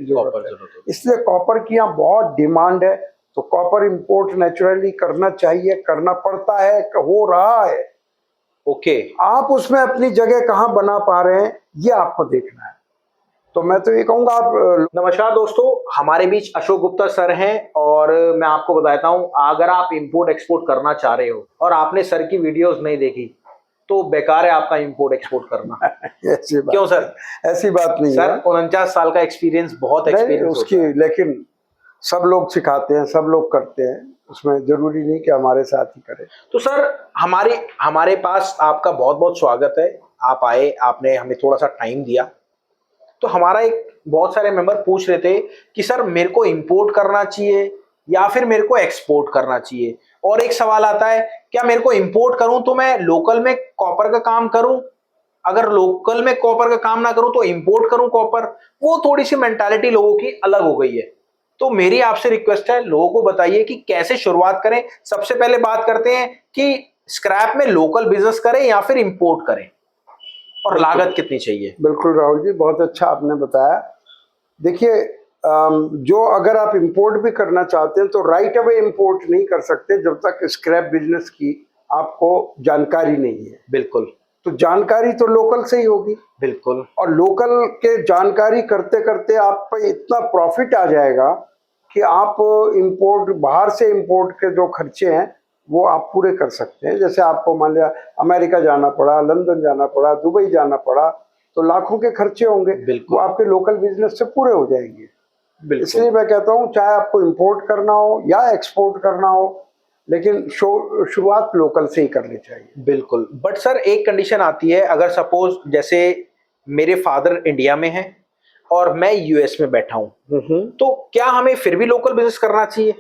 जरूरत है, इसलिए कॉपर की यहाँ बहुत डिमांड है। तो कॉपर इंपोर्ट नेचुरली करना चाहिए, करना पड़ता है, हो रहा है। ओके, आप उसमें अपनी जगह कहाँ बना पा रहे हैं ये आपको देखना है। तो मैं तो ये कहूंगा आप। नमस्कार दोस्तों, हमारे बीच अशोक गुप्ता सर हैं और मैं आपको बताता हूं, अगर आप इंपोर्ट एक्सपोर्ट करना चाह रहे हो और आपने सर की वीडियोस नहीं देखी तो बेकार है आपका इंपोर्ट एक्सपोर्ट करना। ऐसी बात क्यों सर? ऐसी बात नहीं सर है 49 साल का एक्सपीरियंस, बहुत एक्सपीरियंस उसकी, लेकिन सब लोग सिखाते हैं, सब लोग करते हैं, उसमें जरूरी नहीं कि हमारे साथ ही करें। तो सर हमारे पास आपका बहुत बहुत स्वागत है। आप आए, आपने हमें थोड़ा सा टाइम दिया। तो हमारा एक बहुत सारे मेंबर पूछ रहे थे कि सर मेरे को इंपोर्ट करना चाहिए या फिर मेरे को एक्सपोर्ट करना चाहिए। और एक सवाल आता है, क्या मेरे को इंपोर्ट करूं तो मैं लोकल में कॉपर का काम करूं, अगर लोकल में कॉपर का काम ना करूं तो इंपोर्ट करूं कॉपर। वो थोड़ी सी मेंटालिटी लोगों की अलग हो गई है। तो मेरी आपसे रिक्वेस्ट है, लोगों को बताइए कि कैसे शुरुआत करें। सबसे पहले बात करते हैं कि स्क्रैप में लोकल बिजनेस करें या फिर इंपोर्ट करें, और लागत कितनी चाहिए। बिल्कुल राहुल जी, बहुत अच्छा आपने बताया। देखिए, जो अगर आप इंपोर्ट भी करना चाहते हैं तो राइट अवे इंपोर्ट नहीं कर सकते जब तक स्क्रैप बिजनेस की आपको जानकारी नहीं है। बिल्कुल। तो जानकारी तो लोकल से ही होगी। बिल्कुल। और लोकल के जानकारी करते करते आप पे इतना प्रॉफिट आ जाएगा कि आप इंपोर्ट, बाहर से इंपोर्ट के जो खर्चे हैं वो आप पूरे कर सकते हैं। जैसे आपको मान लिया अमेरिका जाना पड़ा, लंदन जाना पड़ा, दुबई जाना पड़ा, तो लाखों के खर्चे होंगे, वो आपके लोकल बिजनेस से पूरे हो जाएंगे। इसलिए मैं कहता हूँ, चाहे आपको इंपोर्ट करना हो या एक्सपोर्ट करना हो, लेकिन शुरुआत लोकल से ही करनी चाहिए। बिल्कुल। बट सर एक कंडीशन आती है, अगर सपोज जैसे मेरे फादर इंडिया में हैं और मैं यूएस में बैठा हूं, तो क्या हमें फिर भी लोकल बिजनेस करना चाहिए?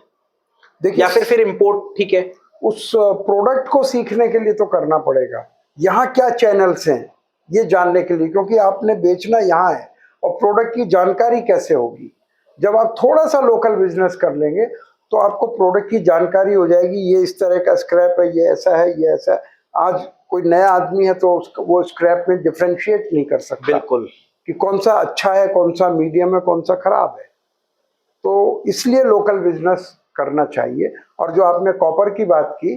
देखिए, या फिर इंपोर्ट ठीक है? उस प्रोडक्ट को सीखने के लिए तो करना पड़ेगा, यहाँ क्या चैनल्स हैं ये जानने के लिए, क्योंकि आपने बेचना यहाँ है और प्रोडक्ट की जानकारी कैसे होगी। जब आप थोड़ा सा लोकल बिजनेस कर लेंगे तो आपको प्रोडक्ट की जानकारी हो जाएगी, ये इस तरह का स्क्रैप है, ये ऐसा है, ये ऐसा है। आज कोई नया आदमी है तो वो स्क्रैप में डिफ्रेंशिएट नहीं कर सकता। बिल्कुल। कि कौन सा अच्छा है, कौन सा मीडियम है, कौन सा खराब है। तो इसलिए लोकल बिजनेस करना चाहिए। और जो आपने कॉपर की बात की,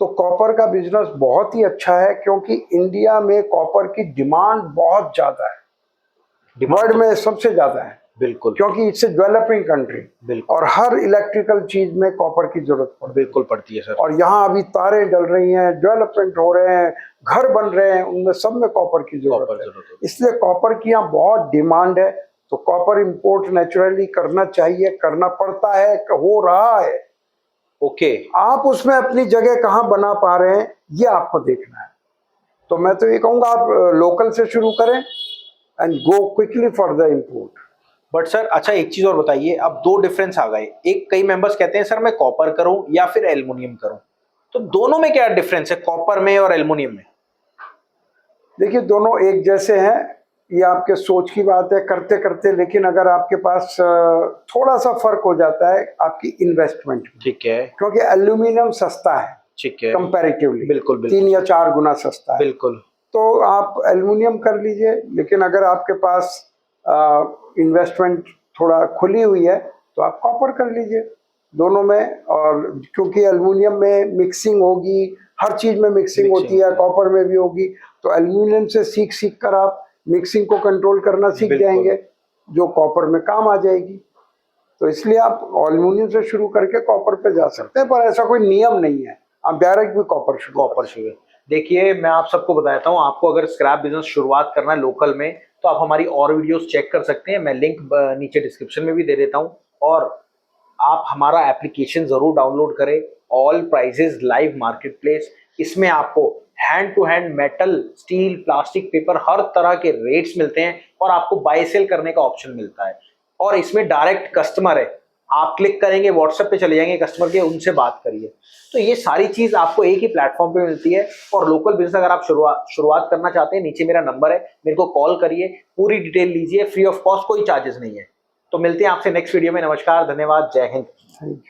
तो कॉपर का बिजनेस बहुत ही अच्छा है, क्योंकि इंडिया में कॉपर की डिमांड बहुत ज्यादा है, वर्ल्ड में सबसे ज्यादा है। बिल्कुल। क्योंकि इट्स ए डेवलपिंग कंट्री। बिल्कुल। और हर इलेक्ट्रिकल चीज में कॉपर की जरूरत पड़ती है। बिल्कुल पड़ती है सर। और यहाँ अभी तारे डल रही हैं, डेवलपमेंट हो रहे हैं, घर बन रहे हैं, उनमें सब में कॉपर की जरूरत है। इसलिए कॉपर की यहाँ बहुत डिमांड है। तो कॉपर इंपोर्ट नेचुरली करना चाहिए, करना पड़ता है, हो रहा है। ओके। आप उसमें अपनी जगह कहाँ बना पा रहे हैं ये आपको देखना है। तो मैं तो ये कहूँगा, आप लोकल से शुरू करें and go quickly for the import. But sir अच्छा एक चीज और बताइए, अब दो डिफरेंस आ गए। एक, कई मेंबर्स कहते हैं सर मैं कॉपर करूं या फिर एल्युमिनियम करूं, तो दोनों में क्या डिफरेंस है, कॉपर में और एल्युमिनियम में? देखिए, दोनों एक जैसे हैं, ये आपके सोच की बात है करते करते। लेकिन अगर आपके पास थोड़ा सा फर्क हो जाता है आपकी इन्वेस्टमेंट में, ठीक है, क्योंकि एल्यूमिनियम सस्ता है, ठीक है, कंपैरेटिवली। बिल्कुल 3 या 4 गुना सस्ता है। बिल्कुल। तो आप एल्यूमिनियम कर लीजिए। लेकिन अगर आपके पास इन्वेस्टमेंट थोड़ा खुली हुई है तो आप कॉपर कर लीजिए, दोनों में। और क्योंकि एल्यूमिनियम में मिक्सिंग होगी, हर चीज में मिक्सिंग होती है, कॉपर में भी होगी। तो एल्यूमिनियम से सीख सीख कर आप मिक्सिंग को कंट्रोल करना सीख जाएंगे, जो कॉपर में काम आ जाएगी। तो इसलिए आप एल्यूमिनियम से शुरू करके कॉपर पे जा सकते हैं, पर ऐसा कोई नियम नहीं है, आप डायरेक्ट भी कॉपर शुरू। देखिए, मैं आप सबको बताता हूँ, आपको अगर स्क्रैप बिजनेस शुरुआत करना है लोकल में, तो आप हमारी और वीडियोस चेक कर सकते हैं। मैं लिंक नीचे डिस्क्रिप्शन में भी दे देता हूँ। और आप हमारा एप्लीकेशन जरूर डाउनलोड करें, all prices live market place. इसमें आपको hand to hand metal, steel, plastic, paper, हर तरह के रेट्स मिलते हैं और आपको बाय सेल करने का ऑप्शन मिलता है। और इसमें डायरेक्ट कस्टमर है, आप क्लिक करेंगे, व्हाट्सएप पे चले जाएंगे कस्टमर के, उनसे बात करिए। तो ये सारी चीज आपको एक ही प्लेटफॉर्म पे मिलती है। और लोकल बिजनेस अगर आप शुरुआत करना चाहते हैं, नीचे मेरा नंबर है, मेरे को कॉल करिए, पूरी डिटेल लीजिए, फ्री ऑफ कॉस्ट, कोई चार्जेस नहीं है। तो मिलते हैं आपसे नेक्स्ट वीडियो में। नमस्कार, धन्यवाद, जय हिंद।